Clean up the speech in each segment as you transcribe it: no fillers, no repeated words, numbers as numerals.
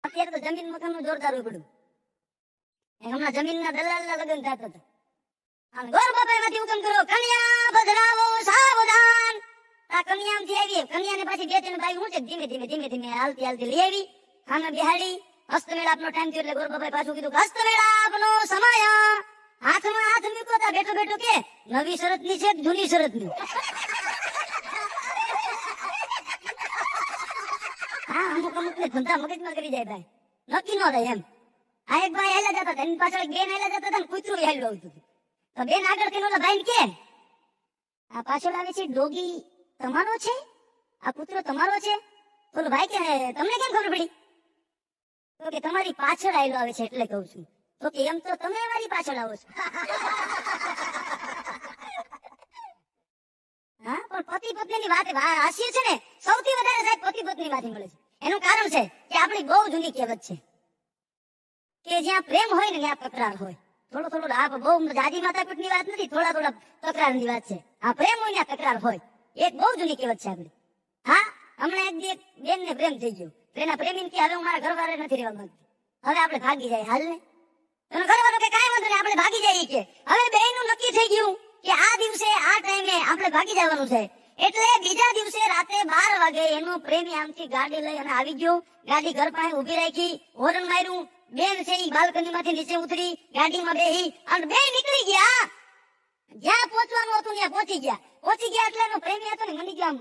અત્યારે તો જમીન મકાનનું જોરદાર ઉપડ્યું. હમણાં જમીનના દલાલના લગ્ન થતા હતા. આમ ગોર બાપામાંથી હુકમ કરો, કન્યા બદલાવો સાવધાન. આ કન્યામાંથી આવી, કન્યાને પાછી બે ત્રણ બાઈ હું છે ધીમે ધીમે હાલતી હાલતી લઈ આવી. ખાના બિહાડી હસ્તમેળાપનો ટાઈમ થયો એટલે ગોર બાપાએ પાછું કીધું હસ્તમેળાપનો સમય. હાથમાં હાથ મૂક્યો તા બેઠો બેઠો કે નવી શરતની છે જૂની શરતની. હા, અમુક ને ધંધા મગજમાં કરી જાય ભાઈ, નક્કી ન થાય એમ. આ એક ભાઈ હાલ્યા જતા હતા, એની પાછળ એક બેન હાલ્યા જતા હતા ને કૂતરું હાલ્યું આવતું હતું. તો બેન આગળ કે ઓલા ભાઈ કે આ પાછળ આવે છે ડોગી તમારો છે, આ કૂતરો તમારો છે? તો ભાઈ કે તમને કેમ ખબર પડી? તો કે તમારી પાછળ આવેલો આવે છે એટલે કહું છું. તો કે એમ તો તમે મારી પાછળ આવો છો. હા, પણ પતિ પત્નીની વાત હાસ્ય છે ને સૌથી વધારે સાહેબ પતિ પત્ની માંથી મળે છે. એનું કારણ છે કે આપણી બહુ જૂની કહેવત છે કે જ્યાં પ્રેમ હોય ને ત્યાં તકરાર હોય. થોડો આ બહુ જાજી માથાકૂટની વાત નથી, થોડા તકરારની વાત છે. આ પ્રેમ હોય ને તકરાર હોય, એક બહુ જૂની કહેવત છે આપણી. હા, હમણાં એક બેન ને પ્રેમ થઈ ગયો, એના પ્રેમી કે હવે હું મારા ઘરવાળે નથી રહેવા માંગતી, હવે આપણે ભાગી જાય. હાલ ને એનો ઘરવાળો કે કાંઈ વાંધો નહીં, આપણે ભાગી જઈએ. કે હવે બેયનું નક્કી થઈ ગયું કે આ દિવસે આ ટાઈમે આપણે ભાગી જવાનું છે. એટલે બીજા દિવસે રાતે 12 વાગે એનો પ્રેમી આમથી ગાડી લઈ અને આવી ગયો. ગાડી ઘર પાસે ઉભી રાખી, હોર્ન માર્યું. બેન છે ઈ બાલ્કની માંથી નીચે ઉતરી, ગાડીમાં બેહી અને બે નીકળી ગયા. જ્યાં પહોંચવાનું હતું ત્યાં પહોંચી ગયા એટલે એનો પ્રેમી હતો ને મની ગયો આમ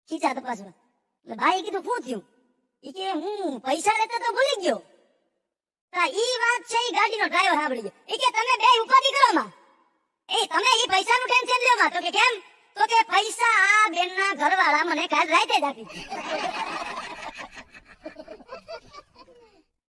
ખીચા તપાસવા. એટલે ભાઈ કીધું શું થયું? ઈ કે હું પૈસા લેતા તો ભૂલી ગયો. ઈ વાત છે ઈ ગાડીનો ડ્રાઈવર સાંભળી ગયો. ઈ કે તમે બે ઉપાધિ કરો માં, તમે ઈ પૈસાનું ટેન્શન લ્યો માં. તો કે કેમ? તો કે પૈસા આ બેનના ઘરવાળા મને કાલ રાતે જ આપી.